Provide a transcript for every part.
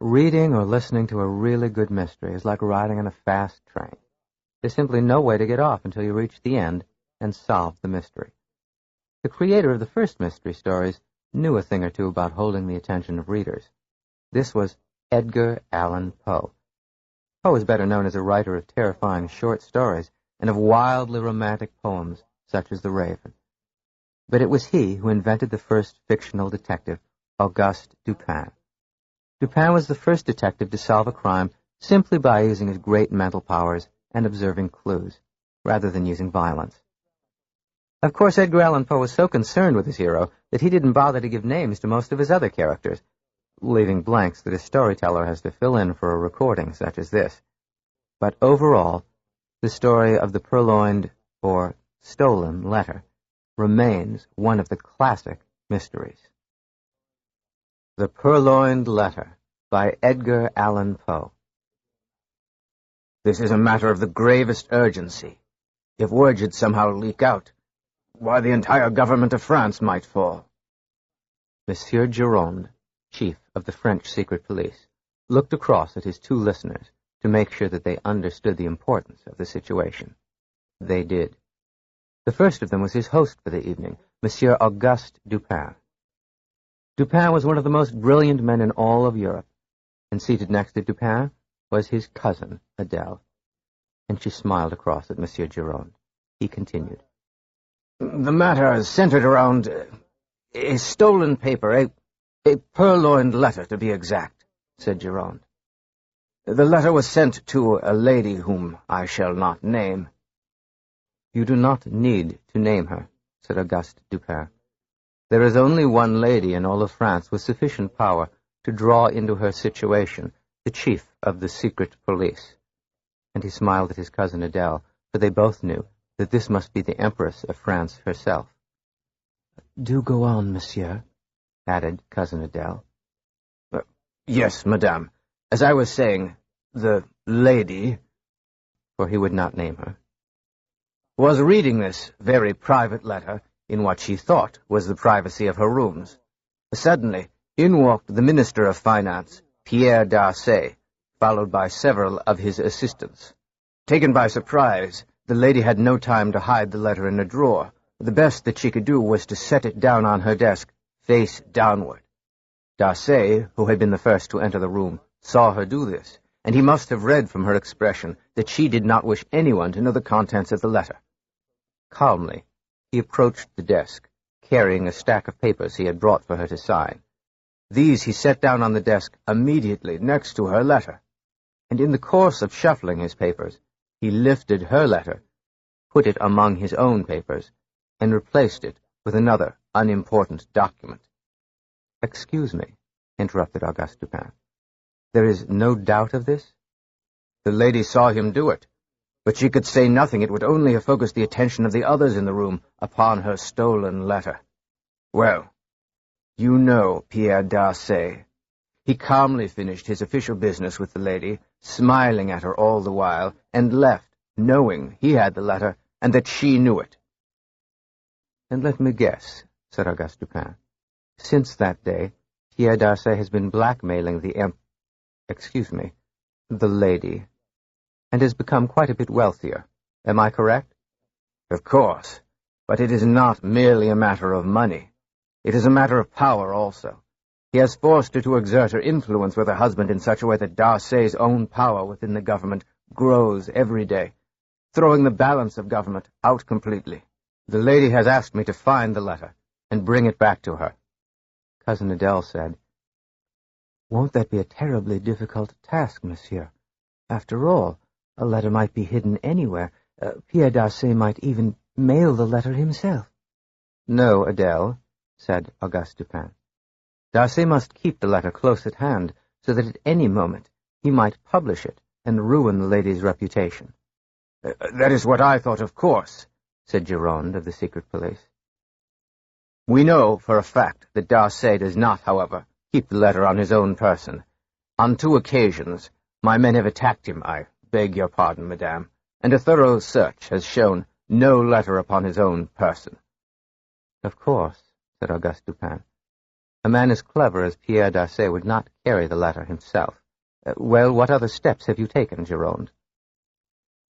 Reading or listening to a really good mystery is like riding on a fast train. There's simply no way to get off until you reach the end and solve the mystery. The creator of the first mystery stories knew a thing or two about holding the attention of readers. This was Edgar Allan Poe. Poe is better known as a writer of terrifying short stories and of wildly romantic poems such as The Raven. But it was he who invented the first fictional detective, Auguste Dupin. Dupin was the first detective to solve a crime simply by using his great mental powers and observing clues, rather than using violence. Of course, Edgar Allan Poe was so concerned with his hero that he didn't bother to give names to most of his other characters, leaving blanks that a storyteller has to fill in for a recording such as this. But overall, the story of the purloined or stolen letter remains one of the classic mysteries. The Purloined Letter by Edgar Allan Poe. This is a matter of the gravest urgency. If word should somehow leak out, why, the entire government of France might fall. Monsieur Gironde, chief of the French secret police, looked across at his two listeners to make sure that they understood the importance of the situation. They did. The first of them was his host for the evening, Monsieur Auguste Dupin. Dupin was one of the most brilliant men in all of Europe, and seated next to Dupin was his cousin, Adele. And she smiled across at Monsieur Gironde. He continued. The matter is centered around a stolen paper, a purloined letter, to be exact, said Gironde. The letter was sent to a lady whom I shall not name. You do not need to name her, said Auguste Dupin. There is only one lady in all of France with sufficient power to draw into her situation the chief of the secret police. And he smiled at his cousin Adele, for they both knew that this must be the Empress of France herself. Do go on, monsieur, added cousin Adele. Yes, madame. As I was saying, the lady, for he would not name her, was reading this very private letter in what she thought was the privacy of her rooms. Suddenly, in walked the Minister of Finance, Pierre d'Arcy, followed by several of his assistants. Taken by surprise, the lady had no time to hide the letter in a drawer. The best that she could do was to set it down on her desk, face downward. D'Arcy, who had been the first to enter the room, saw her do this, and he must have read from her expression that she did not wish anyone to know the contents of the letter. Calmly, he approached the desk, carrying a stack of papers he had brought for her to sign. These he set down on the desk immediately next to her letter, and in the course of shuffling his papers, he lifted her letter, put it among his own papers, and replaced it with another unimportant document. Excuse me, interrupted Auguste Dupin. There is no doubt of this? The lady saw him do it, but she could say nothing. It would only have focused the attention of the others in the room upon her stolen letter. Well, you know Pierre d'Arcy. He calmly finished his official business with the lady, smiling at her all the while, and left, knowing he had the letter and that she knew it. And let me guess, said Auguste Dupin. Since that day, Pierre d'Arcy has been blackmailing the lady, and has become quite a bit wealthier. Am I correct? Of course, but it is not merely a matter of money. It is a matter of power also. He has forced her to exert her influence with her husband in such a way that D'Arcy's own power within the government grows every day, throwing the balance of government out completely. The lady has asked me to find the letter and bring it back to her. Cousin Adele said, Won't that be a terribly difficult task, monsieur? After all, a letter might be hidden anywhere. Pierre d'Arcy might even mail the letter himself. No, Adele, said Auguste Dupin. D'Arcy must keep the letter close at hand, so that at any moment he might publish it and ruin the lady's reputation. That is what I thought, of course, said Gironde of the secret police. We know for a fact that D'Arcy does not, however, keep the letter on his own person. On 2 occasions, my men have attacked him, I beg your pardon, madame, and a thorough search has shown no letter upon his own person. Of course, said Auguste Dupin. A man as clever as Pierre Darsay would not carry the letter himself. Well, what other steps have you taken, Gironde?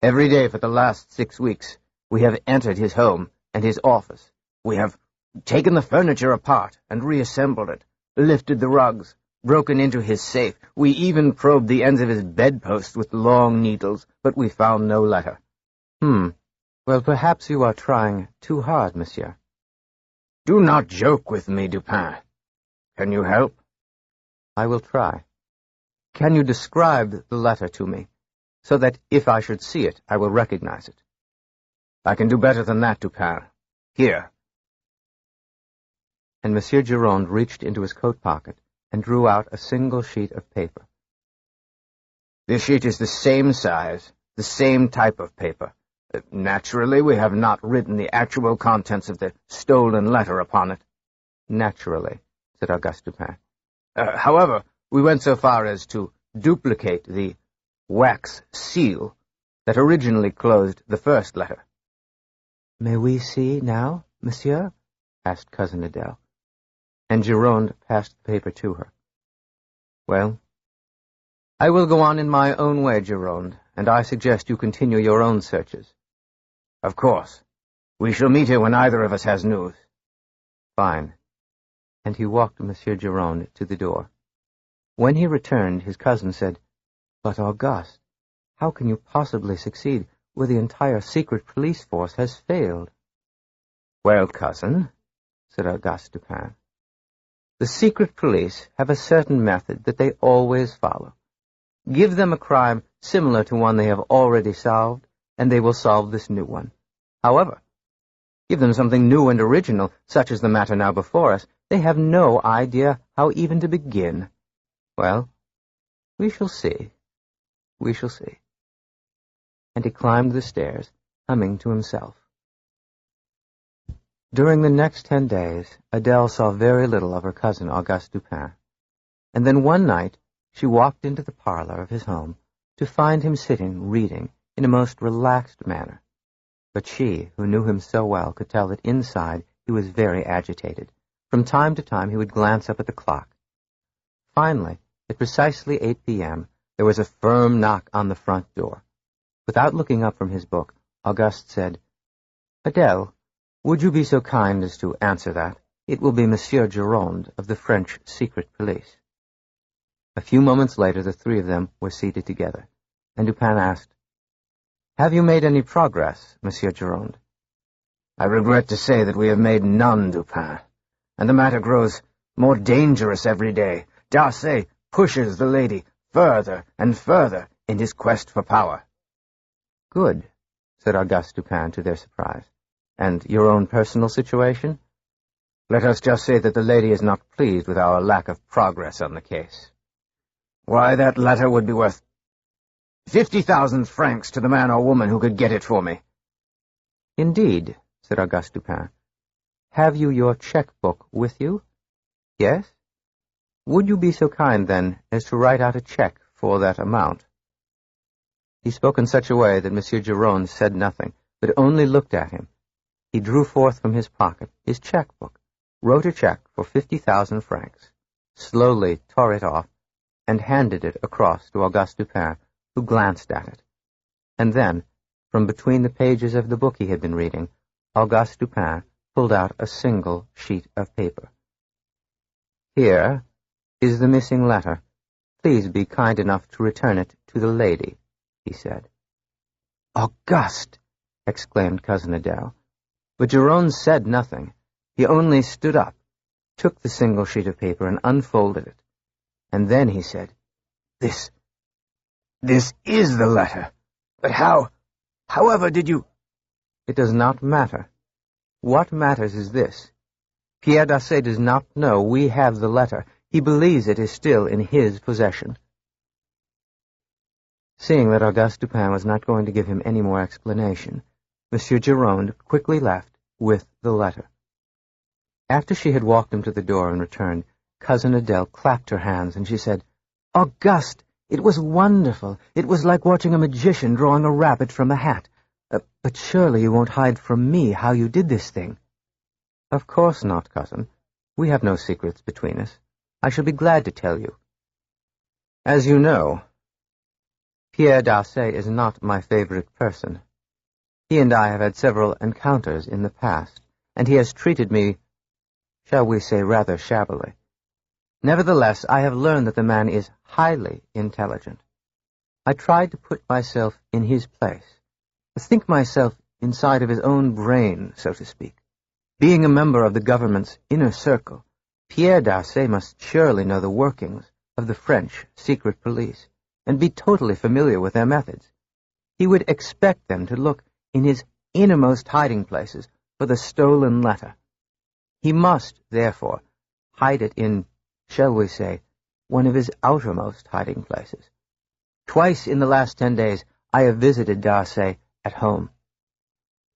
Every day for the last 6 weeks, we have entered his home and his office. We have taken the furniture apart and reassembled it, lifted the rugs, broken into his safe. We even probed the ends of his bedpost with long needles, but we found no letter. Well, perhaps you are trying too hard, monsieur. Do not joke with me, Dupin. Can you help? I will try. Can you describe the letter to me, so that if I should see it, I will recognize it? I can do better than that, Dupin. Here. And Monsieur Gironde reached into his coat pocket and drew out a single sheet of paper. This sheet is the same size, the same type of paper. Naturally, we have not written the actual contents of the stolen letter upon it. Naturally, said Auguste Dupin. However, we went so far as to duplicate the wax seal that originally closed the first letter. May we see now, monsieur? Asked Cousin Adele. And Gironde passed the paper to her. Well, I will go on in my own way, Gironde, and I suggest you continue your own searches. Of course. We shall meet here when either of us has news. Fine. And he walked Monsieur Gironde to the door. When he returned, his cousin said, But Auguste, how can you possibly succeed where the entire secret police force has failed? Well, cousin, said Auguste Dupin, the secret police have a certain method that they always follow. Give them a crime similar to one they have already solved, and they will solve this new one. However, give them something new and original, such as the matter now before us, they have no idea how even to begin. Well, we shall see. We shall see. And he climbed the stairs, humming to himself. During the next 10 days, Adele saw very little of her cousin Auguste Dupin. And then one night, she walked into the parlor of his home to find him sitting reading in a most relaxed manner. But she, who knew him so well, could tell that inside he was very agitated. From time to time he would glance up at the clock. Finally, at precisely 8 p.m., there was a firm knock on the front door. Without looking up from his book, Auguste said, Adele, would you be so kind as to answer that? It will be Monsieur Gironde of the French secret police. A few moments later, the three of them were seated together, and Dupin asked, Have you made any progress, Monsieur Gironde? I regret to say that we have made none, Dupin, and the matter grows more dangerous every day. Darsay pushes the lady further and further in his quest for power. Good, said Auguste Dupin to their surprise. And your own personal situation? Let us just say that the lady is not pleased with our lack of progress on the case. Why, that letter would be worth 50,000 francs to the man or woman who could get it for me. Indeed, said Auguste Dupin. Have you your cheque-book with you? Yes? Would you be so kind, then, as to write out a cheque for that amount? He spoke in such a way that Monsieur Gironde said nothing, but only looked at him. He drew forth from his pocket his cheque-book, wrote a cheque for 50,000 francs, slowly tore it off, and handed it across to Auguste Dupin, who glanced at it. And then, from between the pages of the book he had been reading, Auguste Dupin pulled out a single sheet of paper. Here is the missing letter. Please be kind enough to return it to the lady, he said. Auguste! Exclaimed Cousin Adele. But Gironde said nothing. He only stood up, took the single sheet of paper and unfolded it. And then he said, This is the letter. But however did you... It does not matter. What matters is this. Pierre Darsay does not know we have the letter. He believes it is still in his possession. Seeing that Auguste Dupin was not going to give him any more explanation, Monsieur Gironde quickly left with the letter. After she had walked him to the door and returned, Cousin Adele clapped her hands, and she said, Auguste, it was wonderful. It was like watching a magician drawing a rabbit from a hat. But surely you won't hide from me how you did this thing. Of course not, cousin. We have no secrets between us. I shall be glad to tell you. As you know, Pierre d'Arcy is not my favorite person. He and I have had several encounters in the past, and he has treated me, shall we say, rather shabbily. Nevertheless, I have learned that the man is highly intelligent. I tried to put myself in his place, to think myself inside of his own brain, so to speak. Being a member of the government's inner circle, Pierre d'Arcy must surely know the workings of the French secret police, and be totally familiar with their methods. He would expect them to look in his innermost hiding places for the stolen letter. He must, therefore, hide it in, shall we say, one of his outermost hiding places. Twice in the last 10 days I have visited d'Arcy at home.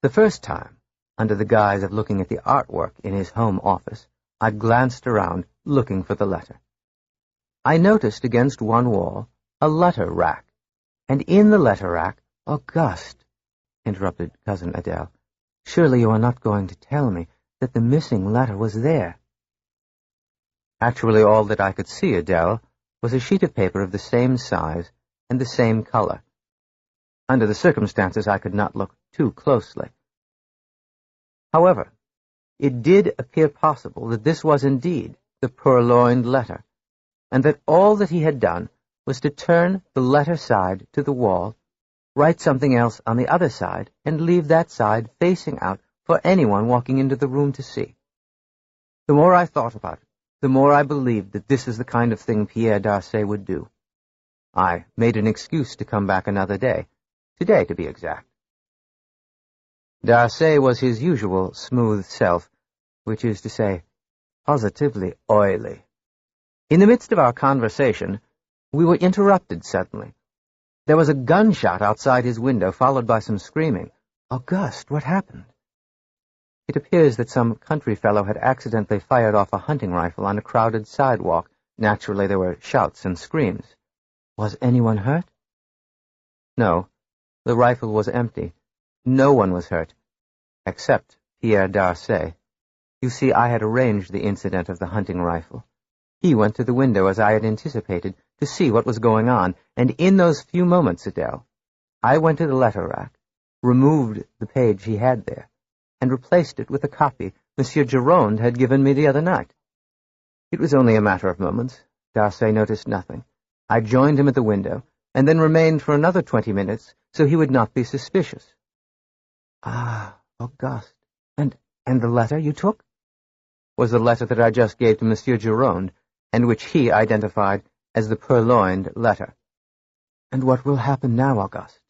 The first time, under the guise of looking at the artwork in his home office, I glanced around looking for the letter. I noticed against one wall a letter rack, and in the letter rack, Auguste, interrupted Cousin Adele, surely you are not going to tell me that the missing letter was there. Actually, all that I could see, Adele, was a sheet of paper of the same size and the same color. Under the circumstances, I could not look too closely. However, it did appear possible that this was indeed the purloined letter, and that all that he had done was to turn the letter side to the wall, write something else on the other side, and leave that side facing out for anyone walking into the room to see. The more I thought about it, the more I believed that this is the kind of thing Pierre d'Arcy would do. I made an excuse to come back another day, today to be exact. D'Arcy was his usual smooth self, which is to say, positively oily. In the midst of our conversation, we were interrupted suddenly. There was a gunshot outside his window, followed by some screaming. Auguste, what happened? It appears that some country fellow had accidentally fired off a hunting rifle on a crowded sidewalk. Naturally, there were shouts and screams. Was anyone hurt? No, the rifle was empty. No one was hurt, except Pierre d'Arcy. You see, I had arranged the incident of the hunting rifle. He went to the window, as I had anticipated, to see what was going on, and in those few moments, Adele, I went to the letter rack, removed the page he had there, and replaced it with a copy Monsieur Gironde had given me the other night. It was only a matter of moments. D'Arcy noticed nothing. I joined him at the window, and then remained for another 20 minutes, so he would not be suspicious. Ah, Auguste. And the letter you took? Was the letter that I just gave to Monsieur Gironde, and which he identified as the purloined letter. And what will happen now, Auguste?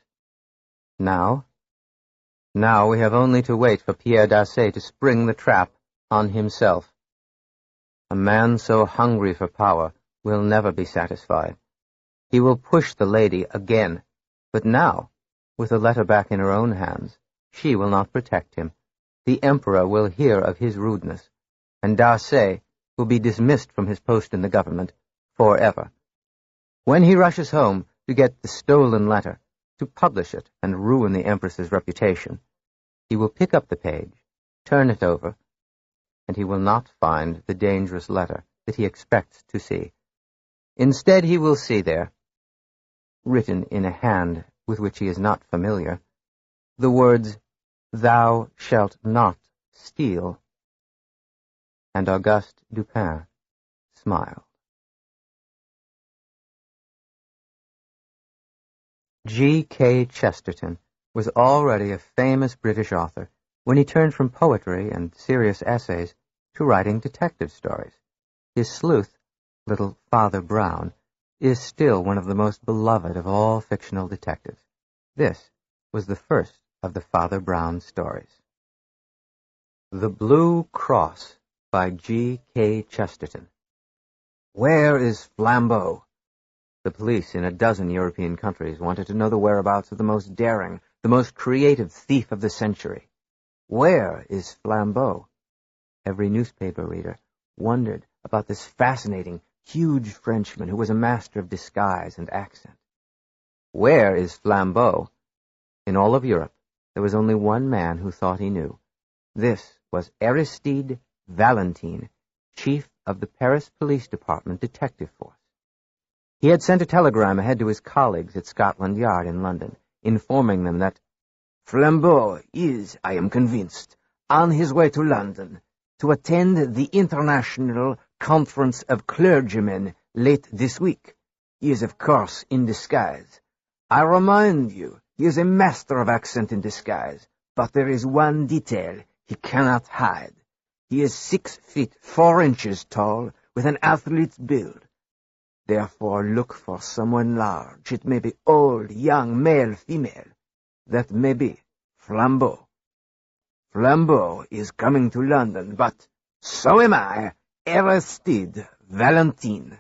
Now? Now we have only to wait for Pierre d'Arcy to spring the trap on himself. A man so hungry for power will never be satisfied. He will push the lady again, but now, with the letter back in her own hands, she will not protect him. The Emperor will hear of his rudeness, and d'Arcy will be dismissed from his post in the government forever. When he rushes home to get the stolen letter, to publish it and ruin the Empress's reputation, he will pick up the page, turn it over, and he will not find the dangerous letter that he expects to see. Instead, he will see there, written in a hand with which he is not familiar, the words, "Thou shalt not steal." And Auguste Dupin smiled. G.K. Chesterton was already a famous British author when he turned from poetry and serious essays to writing detective stories. His sleuth, little Father Brown, is still one of the most beloved of all fictional detectives. This was the first of the Father Brown stories. The Blue Cross by G.K. Chesterton. Where is Flambeau? The police in a dozen European countries wanted to know the whereabouts of the most daring, the most creative thief of the century. Where is Flambeau? Every newspaper reader wondered about this fascinating, huge Frenchman who was a master of disguise and accent. Where is Flambeau? In all of Europe, there was only one man who thought he knew. This was Aristide Valentine, chief of the Paris Police Department detective force. He had sent a telegram ahead to his colleagues at Scotland Yard in London, informing them that Flambeau is, I am convinced, on his way to London to attend the International Conference of Clergymen late this week. He is, of course, in disguise. I remind you, he is a master of accent in disguise, but there is one detail he cannot hide. He is 6 feet 4 inches tall, with an athlete's build. Therefore look for someone large. It may be old, young, male, female. That may be Flambeau. Flambeau is coming to London, but so am I, Aristide Valentine.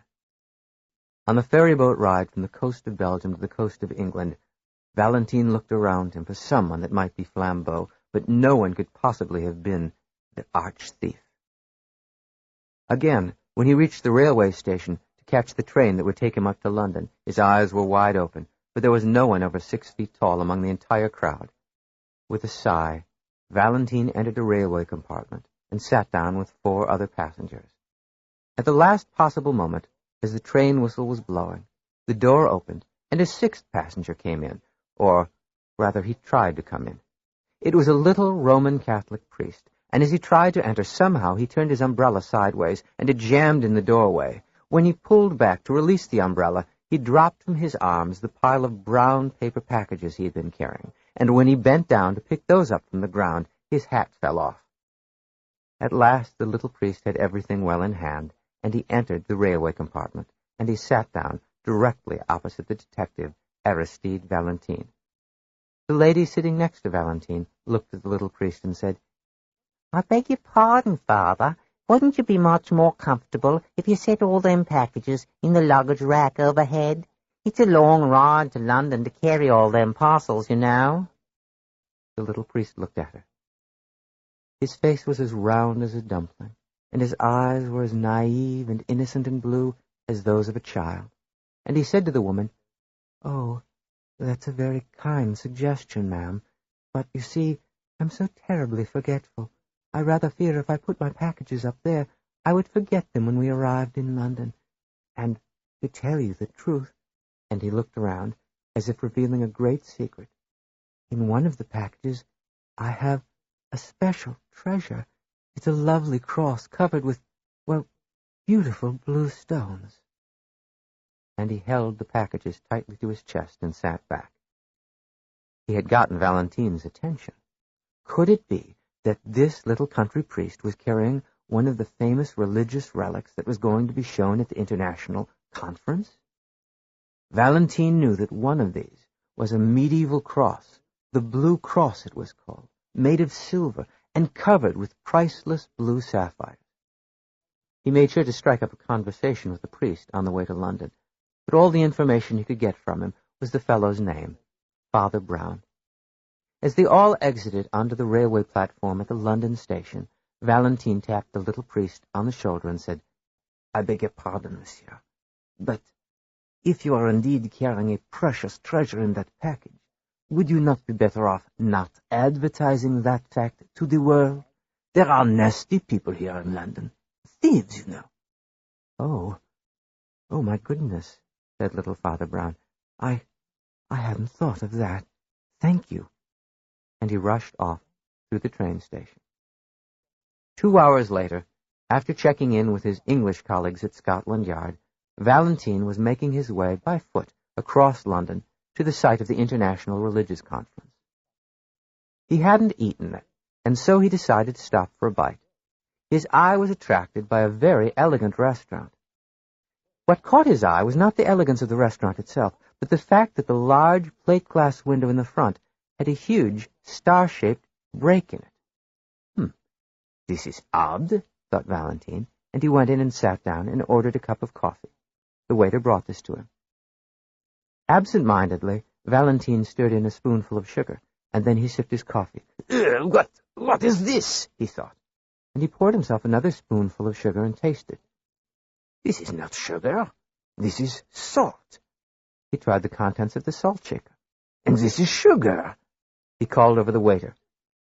On the ferryboat ride from the coast of Belgium to the coast of England, Valentine looked around him for someone that might be Flambeau, but no one could possibly have been the arch-thief. Again, when he reached the railway station to catch the train that would take him up to London, his eyes were wide open, but there was no one over 6 feet tall among the entire crowd. With a sigh, Valentine entered a railway compartment and sat down with 4 other passengers. At the last possible moment, as the train whistle was blowing, the door opened, and a 6th passenger came in, or rather he tried to come in. It was a little Roman Catholic priest, and as he tried to enter, somehow he turned his umbrella sideways, and it jammed in the doorway. When he pulled back to release the umbrella, he dropped from his arms the pile of brown paper packages he had been carrying, and when he bent down to pick those up from the ground, his hat fell off. At last the little priest had everything well in hand, and he entered the railway compartment, and he sat down directly opposite the detective, Aristide Valentine. The lady sitting next to Valentine looked at the little priest and said, "I beg your pardon, Father. Wouldn't you be much more comfortable if you set all them packages in the luggage rack overhead? It's a long ride to London to carry all them parcels, you know." The little priest looked at her. His face was as round as a dumpling, and his eyes were as naive and innocent and blue as those of a child. And he said to the woman, "Oh, that's a very kind suggestion, ma'am, but you see, I'm so terribly forgetful. I rather fear if I put my packages up there, I would forget them when we arrived in London. And to tell you the truth," and he looked around, as if revealing a great secret, "in one of the packages I have a special treasure. It's a lovely cross covered with, well, beautiful blue stones." And he held the packages tightly to his chest and sat back. He had gotten Valentine's attention. Could it be that this little country priest was carrying one of the famous religious relics that was going to be shown at the International Conference? Valentine knew that one of these was a medieval cross, the Blue Cross it was called, made of silver and covered with priceless blue sapphires. He made sure to strike up a conversation with the priest on the way to London, but all the information he could get from him was the fellow's name, Father Brown. As they all exited onto the railway platform at the London station, Valentine tapped the little priest on the shoulder and said, "I beg your pardon, monsieur, but if you are indeed carrying a precious treasure in that package, would you not be better off not advertising that fact to the world? There are nasty people here in London. Thieves, you know." Oh, my goodness," said little Father Brown. I hadn't thought of that. Thank you." And he rushed off through the train station. 2 hours later, after checking in with his English colleagues at Scotland Yard, Valentine was making his way by foot across London to the site of the International Religious Conference. He hadn't eaten it, and so he decided to stop for a bite. His eye was attracted by a very elegant restaurant. What caught his eye was not the elegance of the restaurant itself, but the fact that the large plate-glass window in the front had a huge star-shaped break in it. This is odd, thought Valentine, and he went in and sat down and ordered a cup of coffee. The waiter brought this to him. Absent-mindedly, Valentine stirred in a spoonful of sugar, and then he sipped his coffee. What is this?" he thought, and he poured himself another spoonful of sugar and tasted. "This is not sugar. This is salt." He tried the contents of the salt shaker. "And this is sugar." He called over the waiter.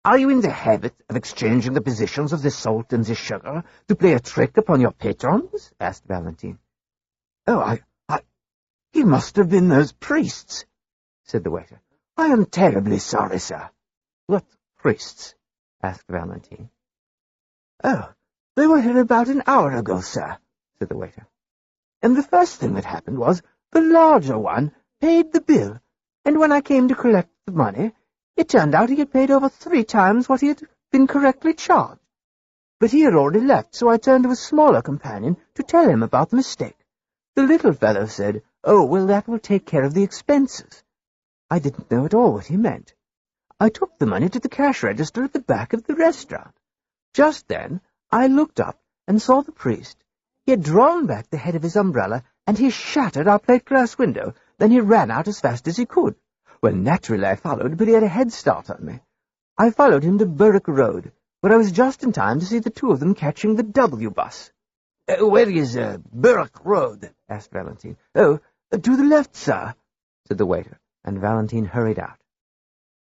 Are you in the habit of exchanging the positions of the salt and the sugar to play a trick upon your patrons? Asked Valentine. Oh, he must have been those priests, said the waiter. I am terribly sorry, sir. What priests? Asked Valentine. Oh, they were here about an hour ago, sir, said the waiter. And the first thing that happened was the larger one paid the bill, and when I came to collect the money, it turned out he had paid over 3 times what he had been correctly charged. But he had already left, so I turned to a smaller companion to tell him about the mistake. The little fellow said, "Oh, well, that will take care of the expenses." I didn't know at all what he meant. I took the money to the cash register at the back of the restaurant. Just then, I looked up and saw the priest. He had drawn back the head of his umbrella, and he shattered our plate-glass window. Then he ran out as fast as he could. Well, naturally I followed, but he had a head start on me. I followed him to Berwick Road, where I was just in time to see the two of them catching the W bus. Where is Berwick Road? Asked Valentine. Oh, to the left, sir, said the waiter, and Valentine hurried out.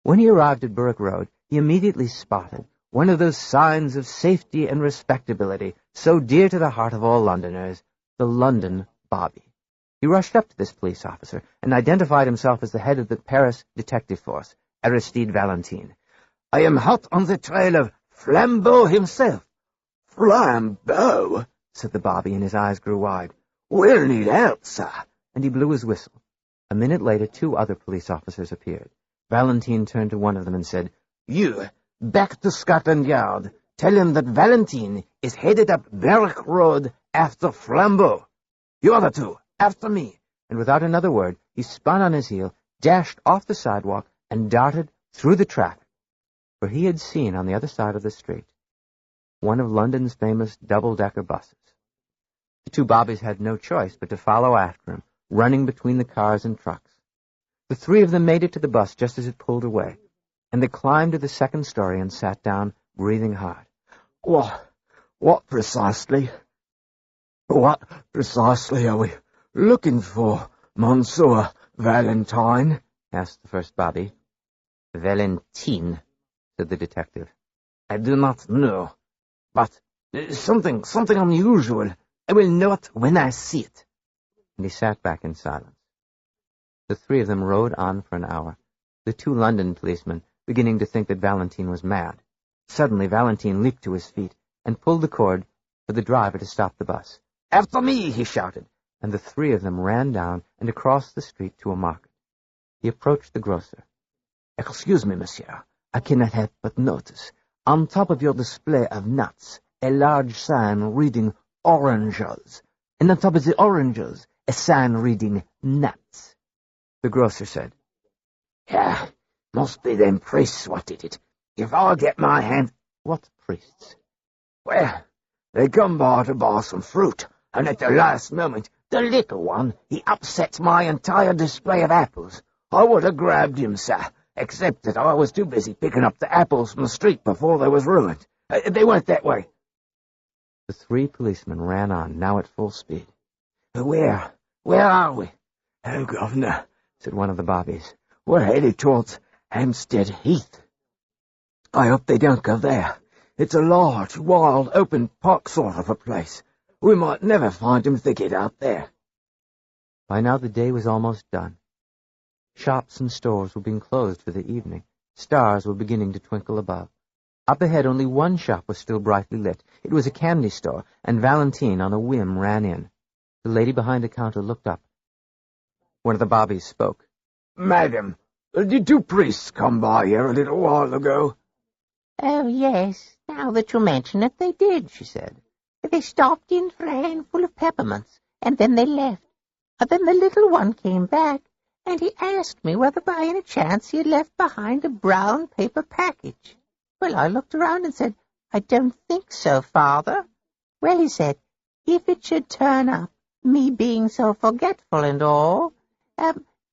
When he arrived at Berwick Road, he immediately spotted one of those signs of safety and respectability so dear to the heart of all Londoners, the London Bobby. He rushed up to this police officer and identified himself as the head of the Paris detective force, Aristide Valentine. I am hot on the trail of Flambeau himself. Flambeau? Said the Bobby, and his eyes grew wide. We'll need help, sir. And he blew his whistle. A minute later, 2 other police officers appeared. Valentine turned to one of them and said, You, back to Scotland Yard. Tell him that Valentine is headed up Berwick Road after Flambeau. You other 2, after me. And without another word, he spun on his heel, dashed off the sidewalk, and darted through the traffic. For he had seen on the other side of the street one of London's famous double-decker buses. The 2 bobbies had no choice but to follow after him, running between the cars and trucks. The 3 of them made it to the bus just as it pulled away, and they climbed to the 2nd story and sat down, breathing hard. What precisely are we looking for, Monsieur Valentine? Asked the first bobby. Valentine, said the detective. I do not know, but something unusual. I will know it when I see it. And he sat back in silence. The 3 of them rode on for an hour, the 2 London policemen beginning to think that Valentine was mad. Suddenly Valentine leaped to his feet and pulled the cord for the driver to stop the bus. After me, he shouted, and the 3 of them ran down and across the street to a market. He approached the grocer. Excuse me, monsieur, I cannot help but notice, on top of your display of nuts, a large sign reading oranges, and on top of the oranges, a sign reading nuts. The grocer said, Yeah, must be them priests what did it. If I get my hand... What priests? Well, they come by to buy some fruit, and at the last moment, the little one, he upsets my entire display of apples. I would have grabbed him, sir, except that I was too busy picking up the apples from the street before they was ruined. They weren't that way. The 3 policemen ran on, now at full speed. Where are we? Oh, governor, said one of the bobbies. We're headed towards Hampstead Heath. I hope they don't go there. It's a large, wild, open park sort of a place. We might never find him if they get out there. By now the day was almost done. Shops and stores were being closed for the evening. Stars were beginning to twinkle above. Up ahead only one shop was still brightly lit. It was a candy store, and Valentine on a whim ran in. The lady behind the counter looked up. One of the bobbies spoke. Madam, did 2 priests come by here a little while ago? Oh, yes, now that you mention it, they did, she said. They stopped in for a handful of peppermints, and then they left. But then the little one came back, and he asked me whether by any chance he had left behind a brown paper package. Well, I looked around and said, I don't think so, Father. Well, he said, if it should turn up, me being so forgetful and all,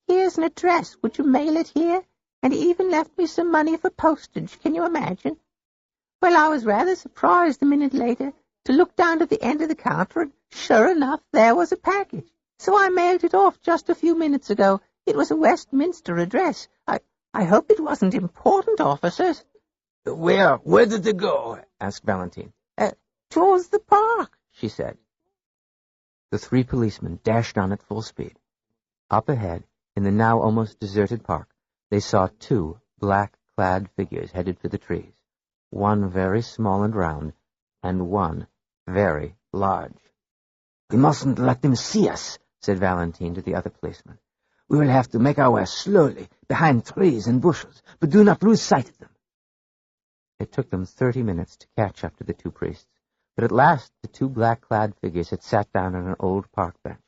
here's an address. Would you mail it here? And he even left me some money for postage. Can you imagine? Well, I was rather surprised a minute later to look down at the end of the counter, and sure enough, there was a package. So I mailed it off just a few minutes ago. It was a Westminster address. I hope it wasn't important, officers. Where did they go? Asked Valentine. Towards the park, she said. The three policemen dashed on at full speed. Up ahead, in the now almost deserted park, they saw two black-clad figures headed for the trees, one very small and round, and one very large. We mustn't let them see us, said Valentine to the other policeman. We will have to make our way slowly, behind trees and bushes, but do not lose sight of them. It took them 30 minutes to catch up to the two priests, but at last the two black-clad figures had sat down on an old park bench.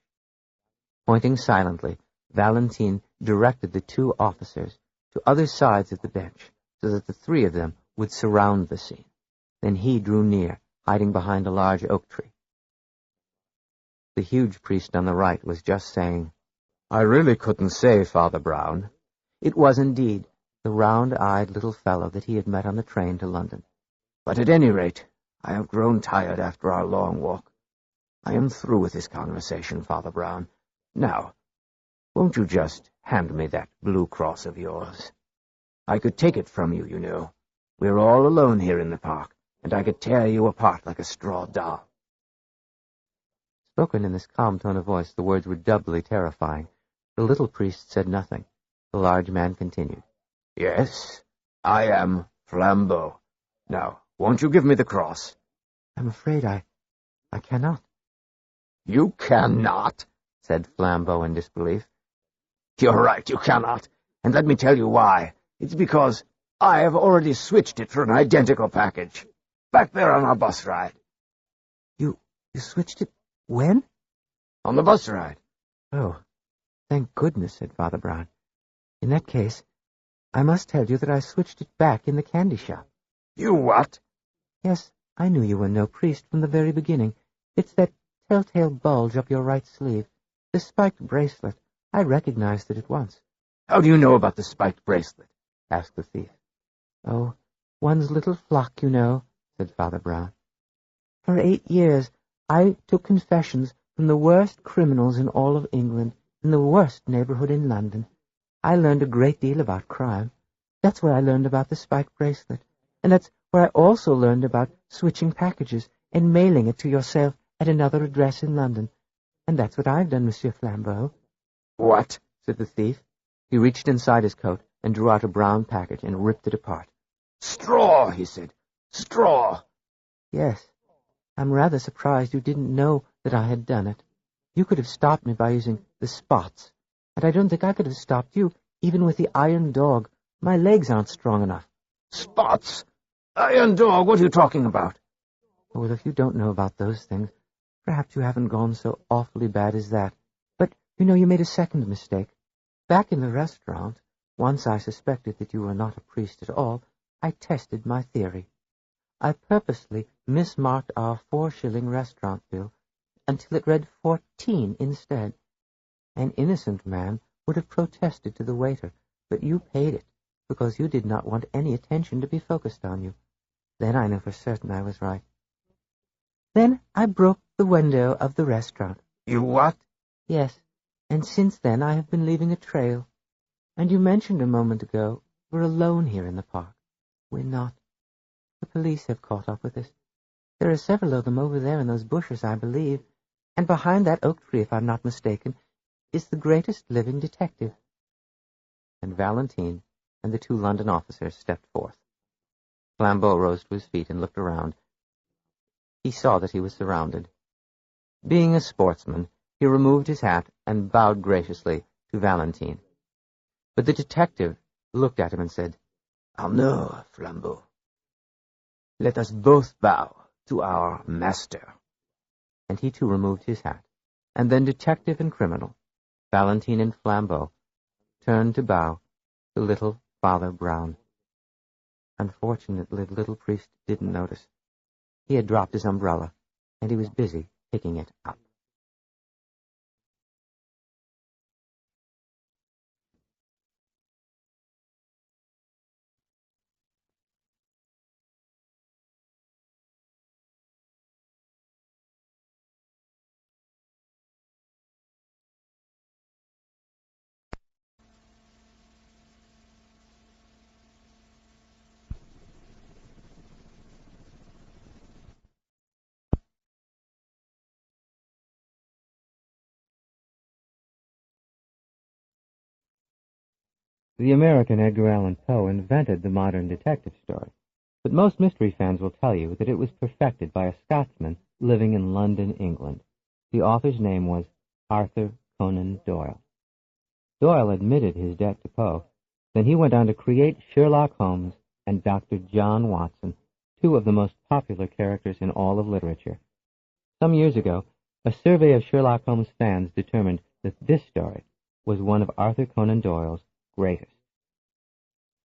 Pointing silently, Valentine directed the two officers to other sides of the bench, so that the three of them would surround the scene. Then he drew near, hiding behind a large oak tree. The huge priest on the right was just saying, "I really couldn't say, Father Brown." It was indeed the round-eyed little fellow that he had met on the train to London. "But at any rate, I have grown tired after our long walk. I am through with this conversation, Father Brown. Now, won't you just hand me that blue cross of yours? I could take it from you, you know. We're all alone here in the park, and I could tear you apart like a straw doll." Spoken in this calm tone of voice, the words were doubly terrifying. The little priest said nothing. The large man continued. "Yes, I am Flambeau. Now, won't you give me the cross?" "I'm afraid I cannot." "You cannot?" said Flambeau in disbelief. "You're right, you cannot. And let me tell you why. It's because I have already switched it for an identical package. Back there on our bus ride." You switched it when?" "On the bus ride." "Oh, thank goodness," said Father Brown. "In that case, I must tell you that I switched it back in the candy shop." "You what?" "Yes, I knew you were no priest from the very beginning. It's that telltale bulge up your right sleeve, the spiked bracelet. I recognized it at once." "How do you know about the spiked bracelet?" asked the thief. "Oh, one's little flock, you know," said Father Brown. "For 8 years I took confessions from the worst criminals in all of England, in the worst neighborhood in London. I learned a great deal about crime. That's where I learned about the spiked bracelet, and that's where I also learned about switching packages and mailing it to yourself at another address in London. And that's what I've done, Monsieur Flambeau." "What?" said the thief. He reached inside his coat and drew out a brown package and ripped it apart. "Straw," he said. "Straw." "Yes. I'm rather surprised you didn't know that I had done it. You could have stopped me by using the spots, and I don't think I could have stopped you, even with the iron dog. My legs aren't strong enough." "Spots? Iron dog, what are you talking about?" Oh, well, if you don't know about those things, perhaps you haven't gone so awfully bad as that. But, you know, you made a second mistake. Back in the restaurant, once I suspected that you were not a priest at all, I tested my theory. I purposely mismarked our 4-shilling restaurant bill until it read 14 instead. An innocent man would have protested to the waiter, but you paid it because you did not want any attention to be focused on you. Then I knew for certain I was right. Then I broke the window of the restaurant. "You what?" Yes, and since then I have been leaving a trail. And you mentioned a moment ago we're alone here in the park. We're not. The police have caught up with us. There are several of them over there in those bushes, I believe, and behind that oak tree, if I'm not mistaken, is the greatest living detective." And Valentine and the 2 London officers stepped forth. Flambeau rose to his feet and looked around. He saw that he was surrounded. Being a sportsman, he removed his hat and bowed graciously to Valentine. But the detective looked at him and said, "No, Flambeau. Let us both bow to our master." and he too removed his hat. And then detective and criminal, Valentine and Flambeau, turned to bow to little Father Brown. Unfortunately, the little priest didn't notice. He had dropped his umbrella, and he was busy picking it up. The American Edgar Allan Poe invented the modern detective story, but most mystery fans will tell you that it was perfected by a Scotsman living in London, England. The author's name was Arthur Conan Doyle. Doyle admitted his debt to Poe. Then he went on to create Sherlock Holmes and Dr. John Watson, two of the most popular characters in all of literature. Some years ago, a survey of Sherlock Holmes fans determined that this story was one of Arthur Conan Doyle's greatest.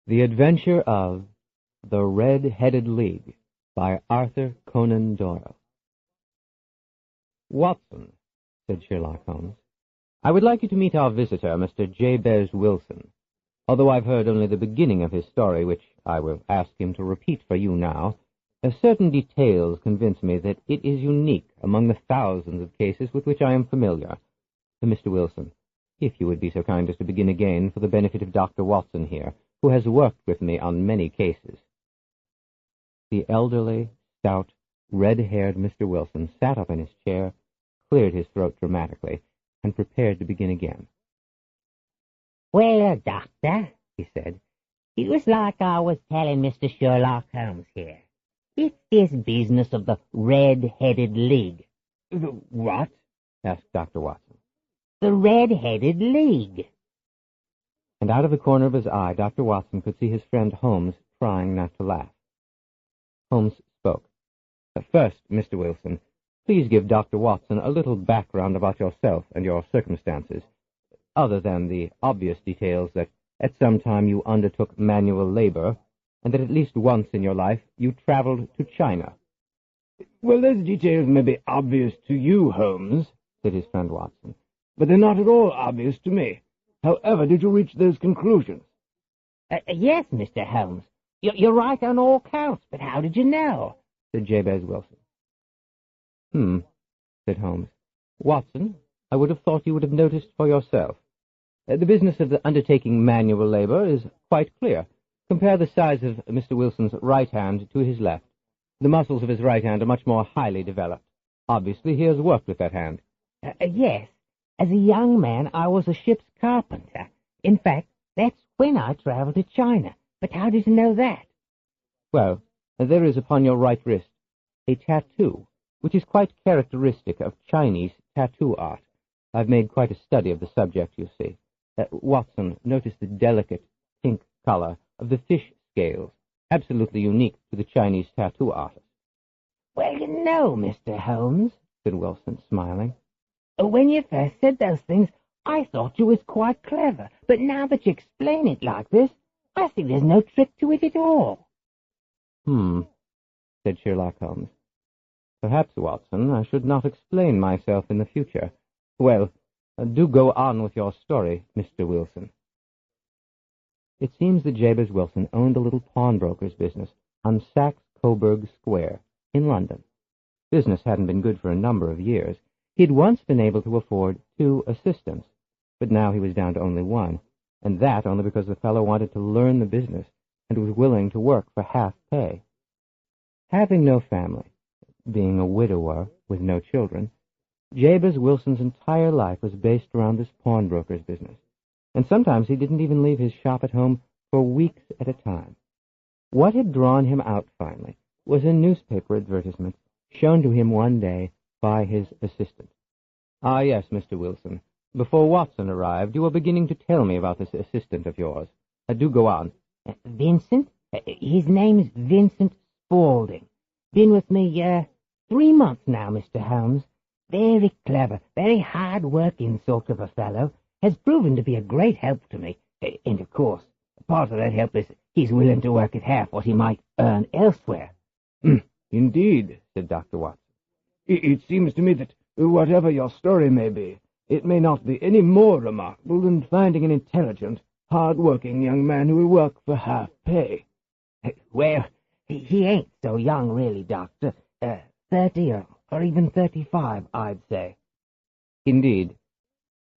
The Adventure of The Red-Headed League by Arthur Conan Doyle. "Watson," said Sherlock Holmes, "I would like you to meet our visitor, Mr. Jabez Wilson. Although I've heard only the beginning of his story, which I will ask him to repeat for you now, certain details convince me that it is unique among the thousands of cases with which I am familiar. Mr. Wilson, if you would be so kind as to begin again for the benefit of Dr. Watson here, who has worked with me on many cases." The elderly, stout, red-haired Mr. Wilson sat up in his chair, cleared his throat dramatically, and prepared to begin again. "Well, Doctor," he said, "it was like I was telling Mr. Sherlock Holmes here. It's this business of the Red-Headed League." "The what?" asked Dr. Watson. "The Red-Headed League." And out of the corner of his eye, Dr. Watson could see his friend Holmes trying not to laugh. Holmes spoke. "First, Mr. Wilson, please give Dr. Watson a little background about yourself and your circumstances, other than the obvious details that at some time you undertook manual labor, and that at least once in your life you traveled to China." "Well, those details may be obvious to you, Holmes," said his friend Watson, "but they're not at all obvious to me. However did you reach those conclusions?" Yes, Mr. Holmes. You're right on all counts, but how did you know?" said Jabez Wilson. Said Holmes. "Watson, I would have thought you would have noticed for yourself. The business of the undertaking manual labor is quite clear. Compare the size of Mr. Wilson's right hand to his left. The muscles of his right hand are much more highly developed. Obviously, he has worked with that hand." Yes. As a young man, I was a ship's carpenter. In fact, that's when I traveled to China. But how did you know that?" "Well, there is upon your right wrist a tattoo, which is quite characteristic of Chinese tattoo art. I've made quite a study of the subject, you see. Watson, notice the delicate pink color of the fish scales, absolutely unique to the Chinese tattoo artist." "Well, you know, Mr. Holmes," said Wilson, smiling, "when you first said those things, I thought you was quite clever. But now that you explain it like this, I see there's no trick to it at all." Said Sherlock Holmes. "Perhaps, Watson, I should not explain myself in the future. Well, do go on with your story, Mr. Wilson." It seems that Jabez Wilson owned a little pawnbroker's business on Saxe-Coburg Square in London. Business hadn't been good for a number of years. He'd once been able to afford 2 assistants, but now he was down to only 1, and that only because the fellow wanted to learn the business and was willing to work for half pay. Having no family, being a widower with no children, Jabez Wilson's entire life was based around this pawnbroker's business, and sometimes he didn't even leave his shop at home for weeks at a time. What had drawn him out finally was a newspaper advertisement shown to him one day by his assistant. "Ah, yes, Mr. Wilson. Before Watson arrived, you were beginning to tell me about this assistant of yours. Do go on." "Vincent? His name's Vincent Spaulding. Been with me, 3 months now, Mr. Holmes. Very clever, very hard-working sort of a fellow. Has proven to be a great help to me. And, of course, part of that help is he's willing to work at half what he might earn elsewhere." "Indeed," said Dr. Watson. "It seems to me that, whatever your story may be, it may not be any more remarkable than finding an intelligent, hard-working young man who will work for half pay." "Well, he ain't so young, really, Doctor. 30 or even 35, I'd say." "Indeed."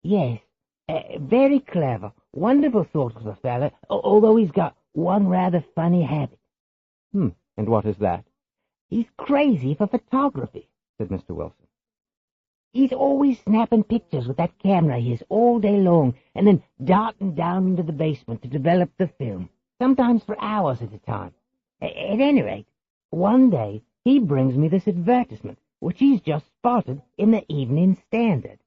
"Yes, very clever, wonderful sort of a fellow, although he's got one rather funny habit." "And what is that?" "He's crazy for photography." said Mr. Wilson. He's always snapping pictures with that camera of his all day long, and then darting down into the basement to develop the film, sometimes for hours at a time. At any rate, one day he brings me this advertisement, which he's just spotted in the Evening Standard.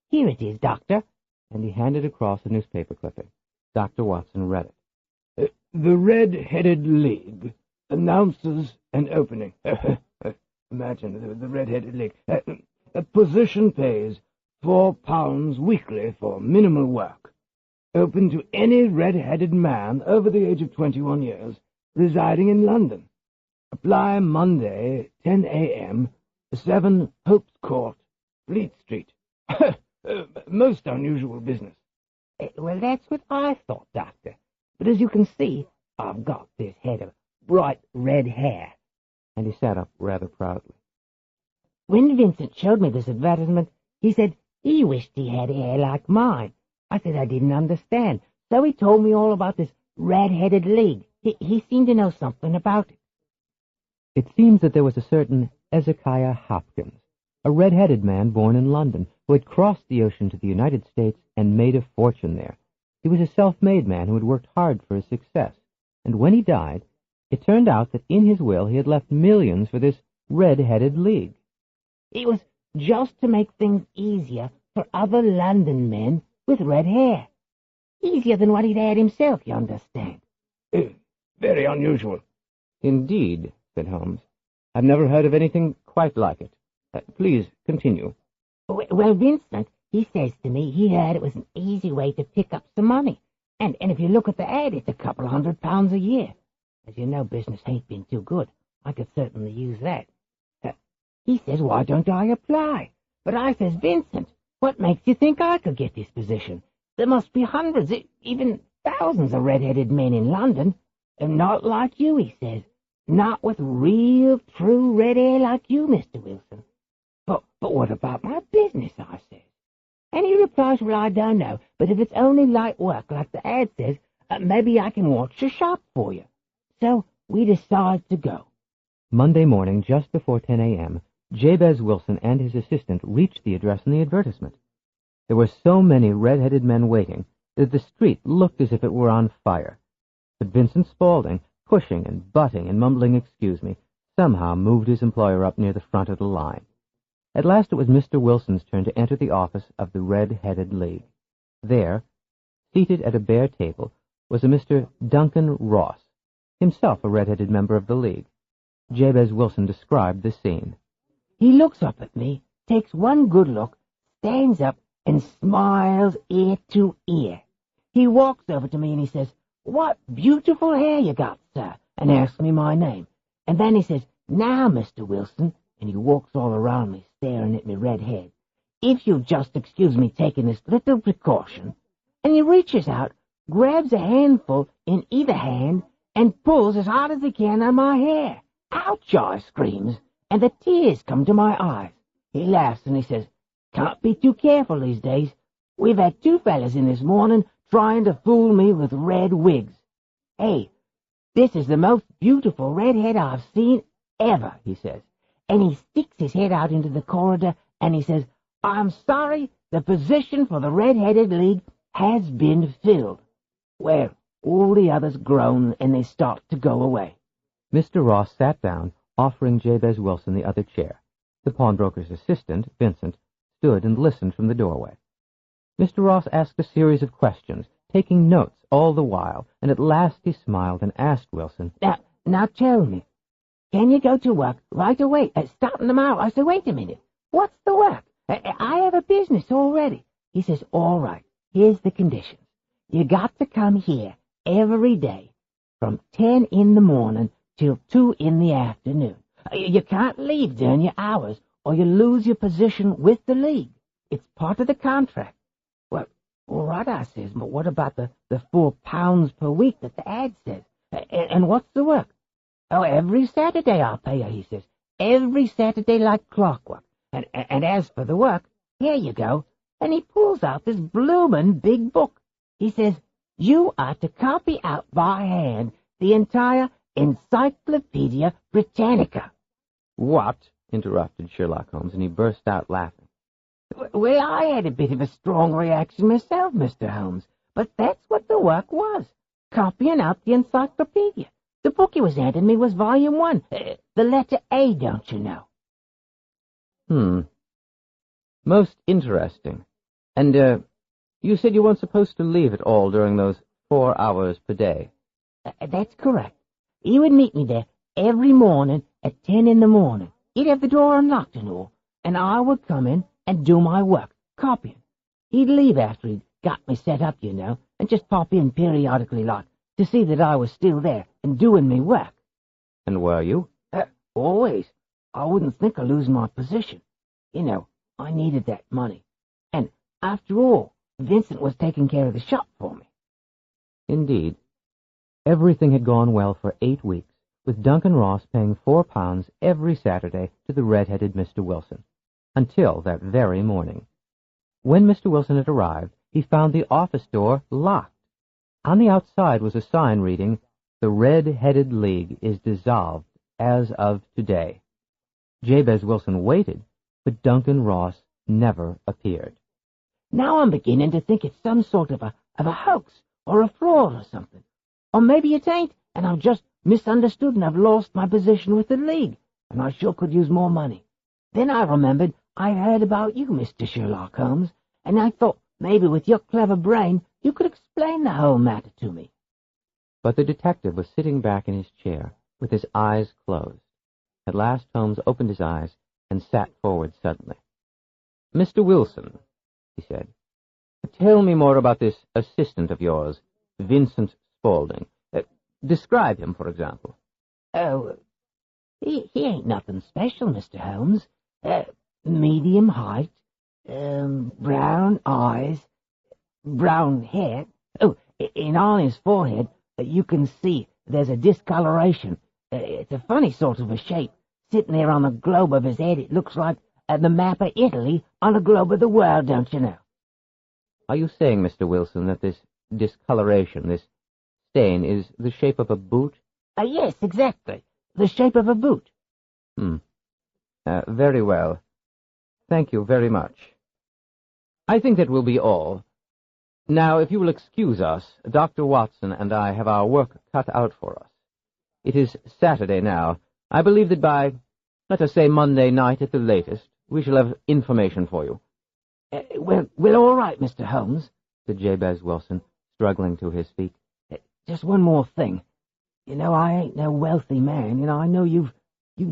Here it is, Doctor. And he handed across a newspaper clipping. Dr. Watson read it. The Red-Headed League announces an opening. Imagine, the Red-Headed League. Position pays £4 weekly for minimal work. Open to any red-headed man over the age of 21 years residing in London. Apply Monday, 10 a.m., 7 Hopes Court, Fleet Street. Most unusual business. Well, that's what I thought, Doctor. But as you can see, I've got this head of bright red hair. And he sat up rather proudly. When Vincent showed me this advertisement, he said he wished he had hair like mine. I said I didn't understand. So he told me all about this red-headed league. He seemed to know something about it. It seems that there was a certain Ezekiah Hopkins, a red-headed man born in London, who had crossed the ocean to the United States and made a fortune there. He was a self-made man who had worked hard for his success, and when he died, it turned out that in his will he had left millions for this red-headed league. It was just to make things easier for other London men with red hair. Easier than what he'd had himself, you understand. Very unusual. Indeed, said Holmes. I've never heard of anything quite like it. Please, continue. Well, Vincent, he says to me he heard it was an easy way to pick up some money. And if you look at the ad, it's a couple of £100 a year. As you know, business ain't been too good. I could certainly use that. He says, why don't I apply? But I says, Vincent, what makes you think I could get this position? There must be hundreds, even thousands of red-headed men in London. And not like you, he says. Not with real, true red hair like you, Mr. Wilson. But what about my business, I says. And he replies, well, I don't know, but if it's only light work like the ad says, maybe I can watch the shop for you. So we decide to go. Monday morning, just before 10 a.m., Jabez Wilson and his assistant reached the address in the advertisement. There were so many red-headed men waiting that the street looked as if it were on fire. But Vincent Spaulding, pushing and butting and mumbling "excuse me," somehow moved his employer up near the front of the line. At last it was Mr. Wilson's turn to enter the office of the Red-Headed League. There, seated at a bare table, was a Mr. Duncan Ross, himself a red-headed member of the League. Jabez Wilson described the scene. He looks up at me, takes one good look, stands up, and smiles ear to ear. He walks over to me and he says, "What beautiful hair you got, sir," and asks me my name. And then he says, "Now, Mr. Wilson," and he walks all around me, staring at me red head, "if you'll just excuse me taking this little precaution," and he reaches out, grabs a handful in either hand, and pulls as hard as he can on my hair. "Ouch!" I screams, and the tears come to my eyes. He laughs and he says, "Can't be too careful these days. We've had 2 fellas in this morning trying to fool me with red wigs. Hey, this is the most beautiful red head I've seen ever," he says. And he sticks his head out into the corridor and he says, "I'm sorry, the position for the Red-Headed League has been filled." Well, all the others groan and they start to go away. Mr. Ross sat down, offering Jabez Wilson the other chair. The pawnbroker's assistant, Vincent, stood and listened from the doorway. Mr. Ross asked a series of questions, taking notes all the while, and at last he smiled and asked Wilson, Now tell me, can you go to work right away, starting tomorrow?" I said, "Wait a minute, what's the work? I have a business already." He says, "All right, here's the conditions. You got to come here every day from 10 in the morning till 2 in the afternoon. You can't leave during your hours or you lose your position with the league. It's part of the contract." "Well, all right," I says, "but what about the £4 per week that the ad says? And what's the work?" "Oh, every Saturday I'll pay you," he says. "Every Saturday like clockwork. And as for the work, here you go." And he pulls out this bloomin' big book. He says, "You are to copy out by hand the entire Encyclopedia Britannica." "What?" interrupted Sherlock Holmes, and he burst out laughing. Well, I had a bit of a strong reaction myself, Mr. Holmes, but that's what the work was, copying out the encyclopedia. The book he was handing me was Volume 1, the letter A, don't you know? Most interesting. And, you said you weren't supposed to leave at all during those 4 hours per day. That's correct. He would meet me there every morning at 10 in the morning. He'd have the door unlocked and all, and I would come in and do my work, copying. He'd leave after he'd got me set up, you know, and just pop in periodically like, to see that I was still there and doing me work. And were you? Always. I wouldn't think of losing my position. You know, I needed that money. And after all, Vincent was taking care of the shop for me. Indeed. Everything had gone well for 8 weeks, with Duncan Ross paying £4 every Saturday to the red-headed Mr. Wilson, until that very morning. When Mr. Wilson had arrived, he found the office door locked. On the outside was a sign reading, "The Red-Headed League is dissolved as of today." Jabez Wilson waited, but Duncan Ross never appeared. Now I'm beginning to think it's some sort of a hoax or a fraud or something. Or maybe it ain't, and I've just misunderstood and I've lost my position with the League, and I sure could use more money. Then I remembered I heard about you, Mr. Sherlock Holmes, and I thought maybe with your clever brain you could explain the whole matter to me. But the detective was sitting back in his chair, with his eyes closed. At last Holmes opened his eyes and sat forward suddenly. "Mr. Wilson," he said, "tell me more about this assistant of yours, Vincent Spaulding. Describe him, for example." Oh, he ain't nothing special, Mr. Holmes. Medium height, brown eyes, brown hair. Oh, and on his forehead you can see there's a discoloration. It's a funny sort of a shape. Sitting there on the globe of his head, it looks like the map of Italy on a globe of the world, don't you know? Are you saying, Mr. Wilson, that this discoloration, this stain, is the shape of a boot? Yes, exactly. The shape of a boot. Very well. Thank you very much. I think that will be all. Now, if you will excuse us, Dr. Watson and I have our work cut out for us. It is Saturday now. I believe that by, let us say, Monday night at the latest, we shall have information for you. Well, all right, Mr. Holmes, said Jabez Wilson, struggling to his feet. Just one more thing. You know, I ain't no wealthy man. You know, I know you've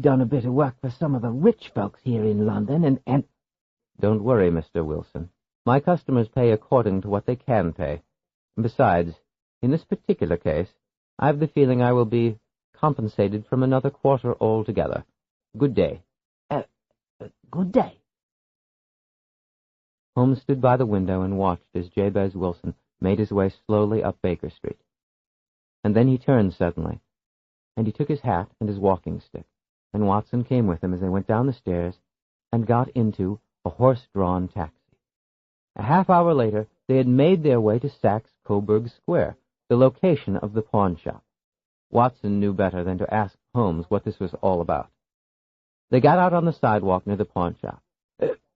done a bit of work for some of the rich folks here in London, and... Don't worry, Mr. Wilson. My customers pay according to what they can pay. Besides, in this particular case, I've the feeling I will be compensated from another quarter altogether. Good day. Good day. Holmes stood by the window and watched as Jabez Wilson made his way slowly up Baker Street. And then he turned suddenly, and he took his hat and his walking stick, and Watson came with him as they went down the stairs and got into a horse-drawn taxi. A half-hour later, they had made their way to Saxe-Coburg Square, the location of the pawn shop. Watson knew better than to ask Holmes what this was all about. They got out on the sidewalk near the pawn shop.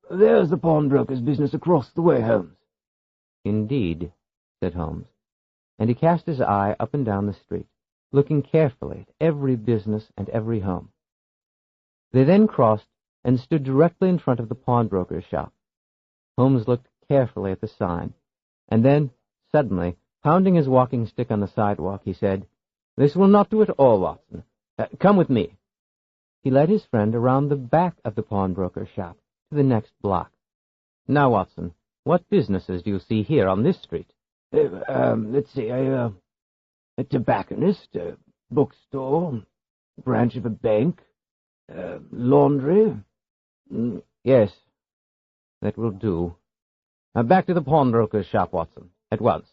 There's the pawnbroker's business across the way, Holmes. Indeed, said Holmes, and he cast his eye up and down the street, looking carefully at every business and every home. They then crossed and stood directly in front of the pawnbroker's shop. Holmes looked carefully at the sign, and then, suddenly, pounding his walking stick on the sidewalk, he said, "This will not do at all, Watson. Come with me." He led his friend around the back of the pawnbroker's shop to the next block. "Now, Watson, what businesses do you see here on this street?" Let's see, a tobacconist, a bookstore, branch of a bank, laundry. Yes, that will do. Back to the pawnbroker's shop, Watson, at once.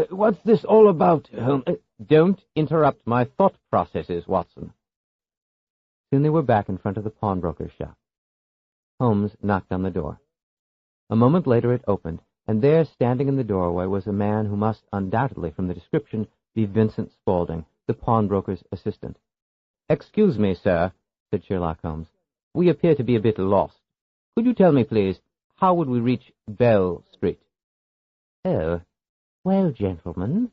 What's this all about, Holmes? Don't interrupt my thought processes, Watson. Soon they were back in front of the pawnbroker's shop. Holmes knocked on the door. A moment later it opened, and there, standing in the doorway, was a man who must undoubtedly, from the description, be Vincent Spaulding, the pawnbroker's assistant. "Excuse me, sir," said Sherlock Holmes. "We appear to be a bit lost. Could you tell me, please, how would we reach Bell Street?" "Oh, well, gentlemen,"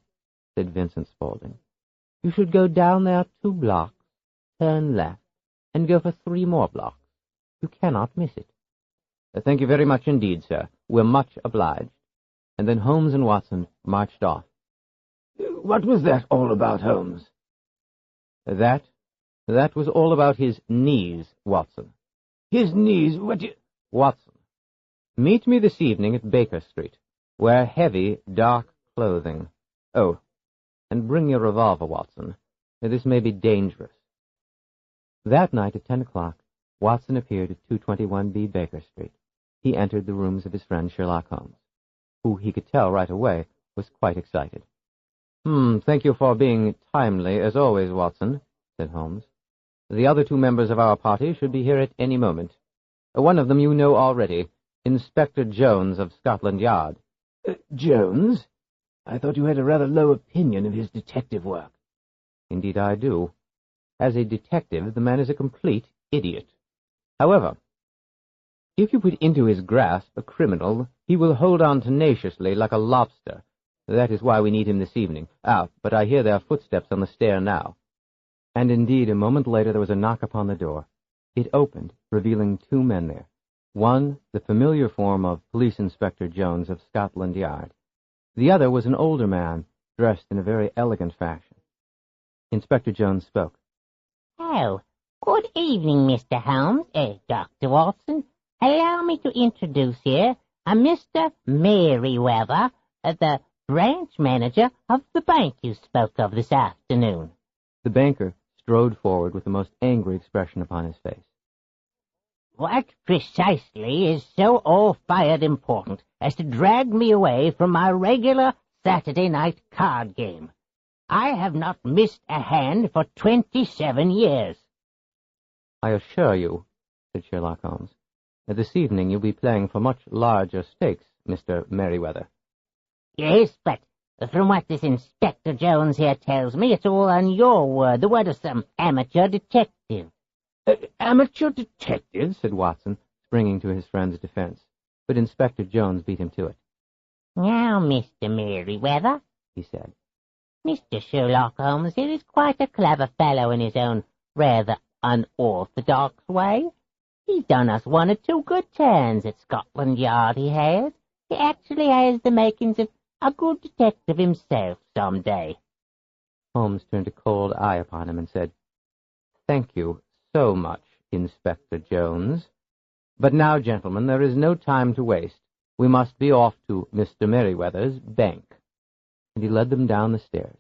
said Vincent Spaulding, "you should go down there 2 blocks, turn left, and go for 3 more blocks. You cannot miss it." "Thank you very much indeed, sir. We're much obliged." And then Holmes and Watson marched off. What was that all about, Holmes? That was all about his knees, Watson. His knees? What do you... Watson, meet me this evening at Baker Street. Wear heavy, dark clothing. Oh, and bring your revolver, Watson. This may be dangerous. That night at 10 o'clock, Watson appeared at 221B Baker Street. He entered the rooms of his friend Sherlock Holmes, who, he could tell right away, was quite excited. Thank you for being timely, as always, Watson," said Holmes. "The other 2 members of our party should be here at any moment. One of them you know already, Inspector Jones of Scotland Yard." Jones? I thought you had a rather low opinion of his detective work." "Indeed I do. As a detective, the man is a complete idiot. However, if you put into his grasp a criminal, he will hold on tenaciously like a lobster. That is why we need him this evening. But I hear their footsteps on the stair now." And indeed, a moment later there was a knock upon the door. It opened, revealing 2 men there. One, the familiar form of Police Inspector Jones of Scotland Yard. The other was an older man, dressed in a very elegant fashion. Inspector Jones spoke. "Oh, good evening, Mr. Holmes, Dr. Watson. Allow me to introduce here Mr. Merryweather, the branch manager of the bank you spoke of this afternoon." The banker strode forward with the most angry expression upon his face. "What precisely is so all-fired important as to drag me away from my regular Saturday night card game? I have not missed a hand for 27 years. "I assure you," said Sherlock Holmes, "that this evening you'll be playing for much larger stakes, Mr. Merryweather." "Yes, but from what this Inspector Jones here tells me, it's all on your word, the word of some amateur detective." Amateur detective? said Watson, springing to his friend's defense. But Inspector Jones beat him to it. "Now, Mr. Merryweather," he said, "Mr. Sherlock Holmes here is quite a clever fellow in his own rather unorthodox way. He's done us 1 or 2 good turns at Scotland Yard, he has. He actually has the makings of a good detective himself some day." Holmes turned a cold eye upon him and said, "Thank you so much, Inspector Jones. But now, gentlemen, there is no time to waste. We must be off to Mr. Merryweather's bank." And he led them down the stairs.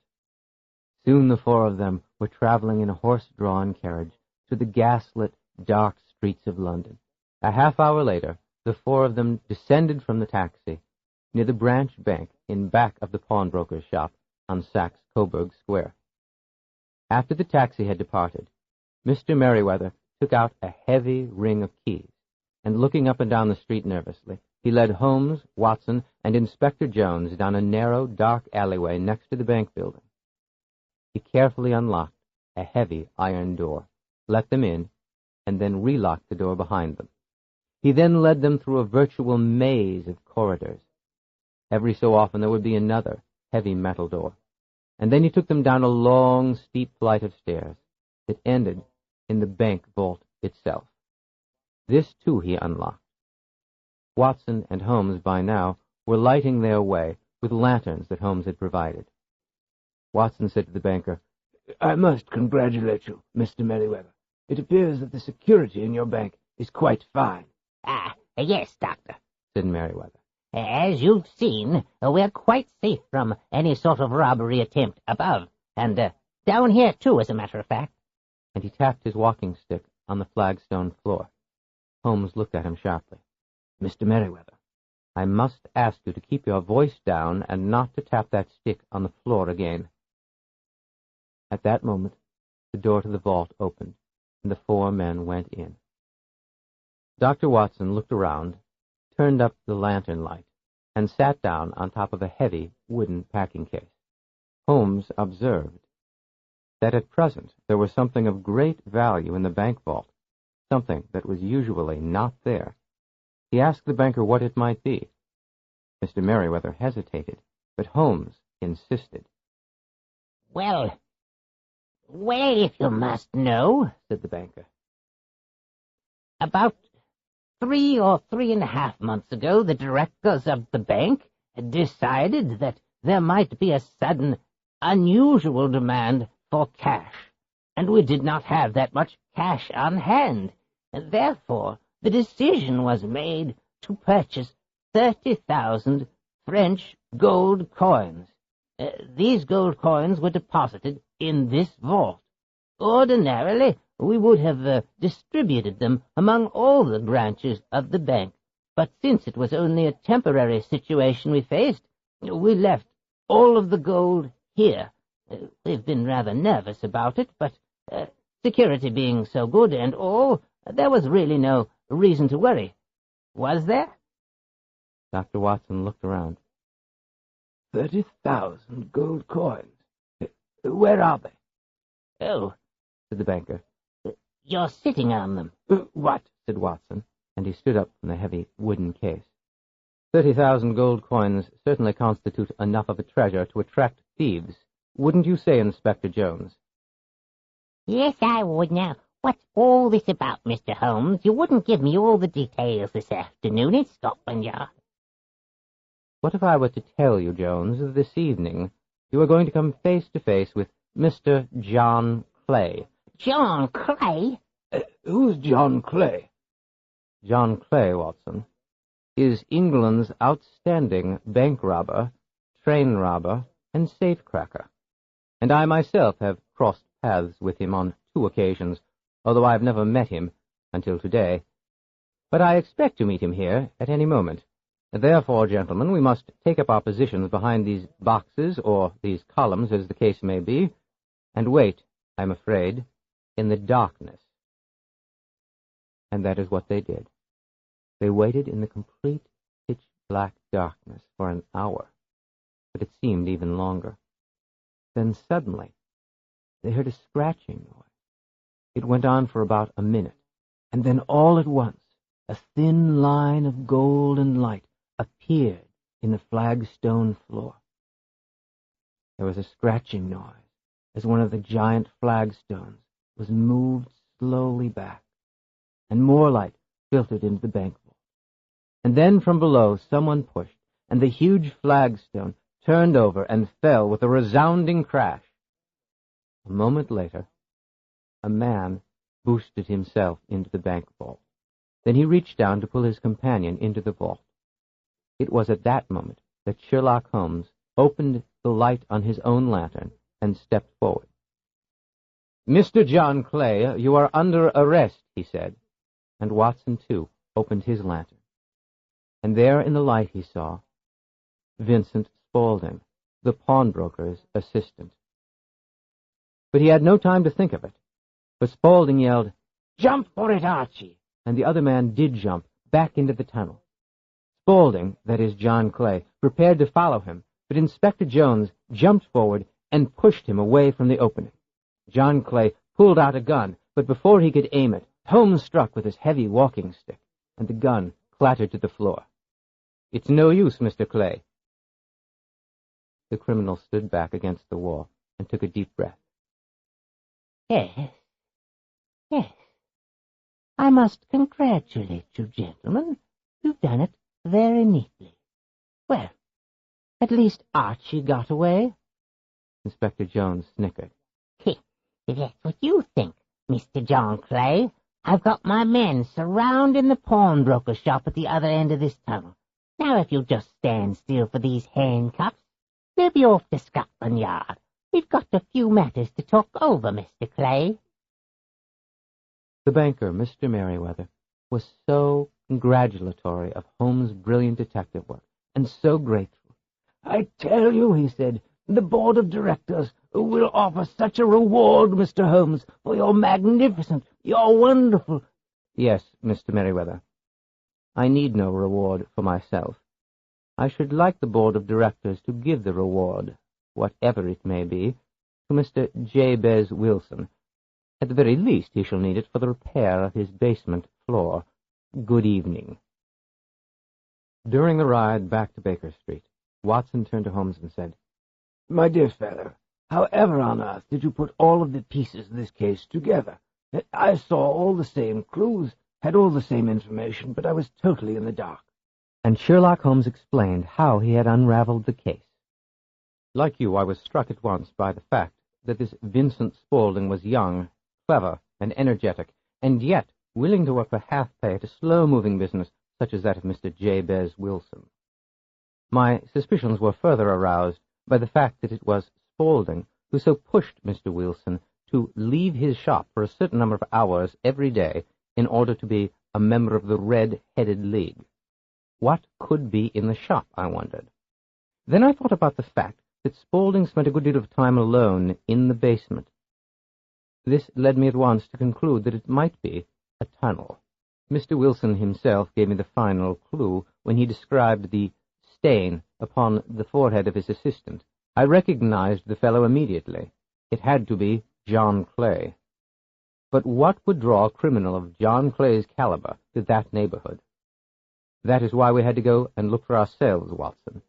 Soon the 4 of them were traveling in a horse-drawn carriage through the gaslit, dark streets of London. A half-hour later, the 4 of them descended from the taxi near the branch bank in back of the pawnbroker's shop on Saxe-Coburg Square. After the taxi had departed, Mr. Merryweather took out a heavy ring of keys, and looking up and down the street nervously, he led Holmes, Watson, and Inspector Jones down a narrow, dark alleyway next to the bank building. He carefully unlocked a heavy iron door, let them in, and then relocked the door behind them. He then led them through a virtual maze of corridors. Every so often there would be another heavy metal door, and then he took them down a long, steep flight of stairs that ended in the bank vault itself. This, too, he unlocked. Watson and Holmes, by now, were lighting their way with lanterns that Holmes had provided. Watson said to the banker, "I must congratulate you, Mr. Merryweather. It appears that the security in your bank is quite fine." Yes, Doctor," said Merryweather. "As you've seen, we're quite safe from any sort of robbery attempt above, and down here, too, as a matter of fact." And he tapped his walking stick on the flagstone floor. Holmes looked at him sharply. "Mr. Merryweather, I must ask you to keep your voice down and not to tap that stick on the floor again." At that moment, the door to the vault opened, and the 4 men went in. Dr. Watson looked around, turned up the lantern light, and sat down on top of a heavy wooden packing case. Holmes observed that at present there was something of great value in the bank vault, something that was usually not there. He asked the banker what it might be. Mr. Merriweather hesitated, but Holmes insisted. Well, if you must know, said the banker. About 3 or 3.5 months ago, the directors of the bank had decided that there might be a sudden, unusual demand for cash, and we did not have that much cash on hand, and therefore the decision was made to purchase 30,000 French gold coins. These gold coins were deposited in this vault. Ordinarily, we would have distributed them among all the branches of the bank, but since it was only a temporary situation we faced, we left all of the gold here. We've been rather nervous about it, but security being so good and all, there was really no reason to worry. Was there? Dr. Watson looked around. 30,000 gold coins. Where are they? Oh, Said the banker. you're sitting on them. What? Said Watson, and he stood up from the heavy wooden case. 30,000 gold coins certainly constitute enough of a treasure to attract thieves. Wouldn't you say, Inspector Jones? Yes, I would. Now, what's all this about, Mr. Holmes? You wouldn't give me all the details this afternoon in Scotland Yard. What if I were to tell you, Jones, that this evening you are going to come face to face with Mr. John Clay? John Clay? Who's John Clay? John Clay, Watson, is England's outstanding bank robber, train robber, and safecracker. And I myself have crossed paths with him on 2 occasions, although I have never met him until today. But I expect to meet him here at any moment. Therefore, gentlemen, we must take up our positions behind these boxes, or these columns, as the case may be, and wait, I'm afraid, in the darkness. And that is what they did. They waited in the complete pitch-black darkness for an hour, but it seemed even longer. Then suddenly, they heard a scratching noise. It went on for about a minute, and then all at once, a thin line of golden light appeared in the flagstone floor. There was a scratching noise as one of the giant flagstones was moved slowly back, and more light filtered into the bank vault. And then from below someone pushed, and the huge flagstone turned over and fell with a resounding crash. A moment later, a man boosted himself into the bank vault. Then he reached down to pull his companion into the vault. It was at that moment that Sherlock Holmes opened the light on his own lantern and stepped forward. "Mr. John Clay, you are under arrest," he said, and Watson, too, opened his lantern. And there in the light he saw Vincent Spaulding, the pawnbroker's assistant. But he had no time to think of it, for Spaulding yelled, "Jump for it, Archie!" and the other man did jump back into the tunnel. Spaulding, that is John Clay, prepared to follow him, but Inspector Jones jumped forward and pushed him away from the opening. John Clay pulled out a gun, but before he could aim it, Holmes struck with his heavy walking stick, and the gun clattered to the floor. "It's no use, Mr. Clay." The criminal stood back against the wall and took a deep breath. Yes. I must congratulate you, gentlemen. You've done it very neatly. Well, at least Archie got away. Inspector Jones snickered. That's what you think, Mr. John Clay. I've got my men surrounding the pawnbroker shop at the other end of this tunnel. Now, if you'll just stand still for these handcuffs, they'll be off to Scotland Yard. We've got a few matters to talk over, Mr. Clay. The banker, Mr. Merriweather, was so congratulatory of Holmes' brilliant detective work, and so grateful. I tell you, he said, the board of directors will offer such a reward, Mr. Holmes, for your magnificent, your wonderful... Yes, Mr. Merriweather. I need no reward for myself. I should like the board of directors to give the reward, whatever it may be, to Mr. Jabez Wilson. At the very least, he shall need it for the repair of his basement floor. Good evening. During the ride back to Baker Street, Watson turned to Holmes and said, "My dear fellow, however on earth did you put all of the pieces of this case together? I saw all the same clues, had all the same information, but I was totally in the dark." And Sherlock Holmes explained how he had unraveled the case. Like you, I was struck at once by the fact that this Vincent Spaulding was young, clever, and energetic, and yet willing to work for half-pay at a slow-moving business such as that of Mr. Jabez Wilson. My suspicions were further aroused by the fact that it was Spaulding who so pushed Mr. Wilson to leave his shop for a certain number of hours every day in order to be a member of the Red-Headed League. What could be in the shop, I wondered. Then I thought about the fact that Spaulding spent a good deal of time alone in the basement. This led me at once to conclude that it might be a tunnel. Mr. Wilson himself gave me the final clue when he described the stain upon the forehead of his assistant. I recognized the fellow immediately. It had to be John Clay. But what would draw a criminal of John Clay's caliber to that neighborhood? That is why we had to go and look for ourselves, Watson.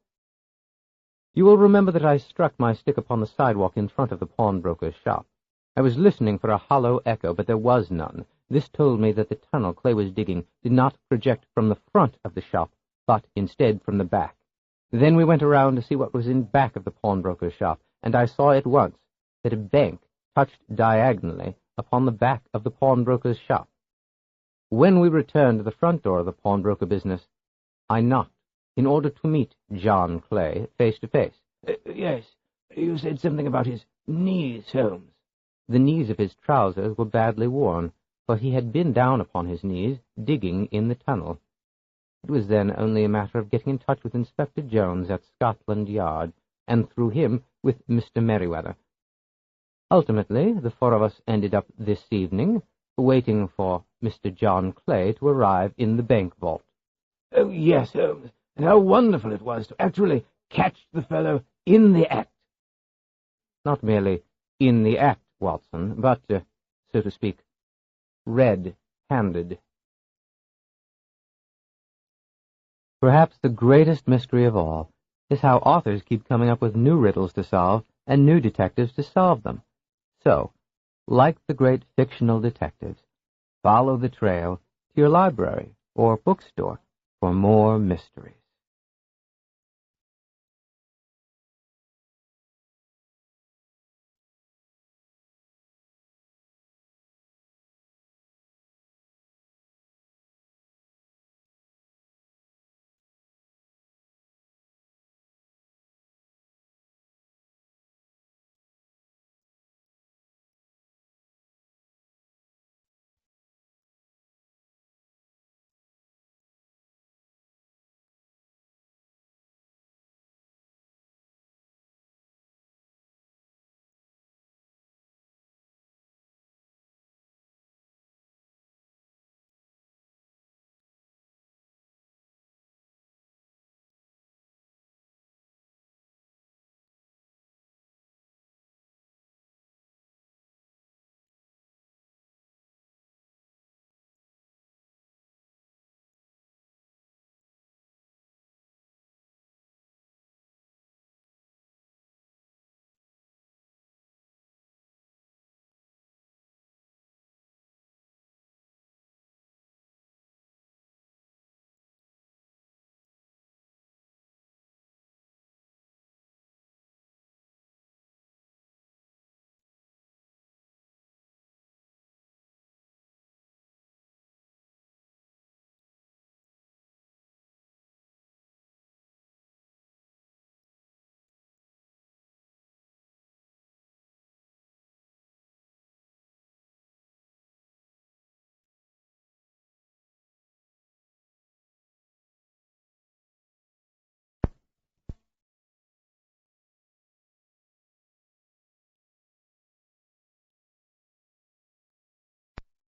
You will remember that I struck my stick upon the sidewalk in front of the pawnbroker's shop. I was listening for a hollow echo, but there was none. This told me that the tunnel Clay was digging did not project from the front of the shop, but instead from the back. Then we went around to see what was in back of the pawnbroker's shop, and I saw at once that a bank touched diagonally upon the back of the pawnbroker's shop. When we returned to the front door of the pawnbroker business, I knocked in order to meet John Clay face to face. Yes, you said something about his knees, Holmes. The knees of his trousers were badly worn, for he had been down upon his knees, digging in the tunnel. It was then only a matter of getting in touch with Inspector Jones at Scotland Yard, and through him with Mr. Merriweather. Ultimately, the four of us ended up this evening, waiting for Mr. John Clay to arrive in the bank vault. Oh, yes, Holmes, and how wonderful it was to actually catch the fellow in the act. Not merely in the act, Watson, but, so to speak, red-handed. Perhaps the greatest mystery of all is how authors keep coming up with new riddles to solve and new detectives to solve them. So, like the great fictional detectives, follow the trail to your library or bookstore for more mysteries.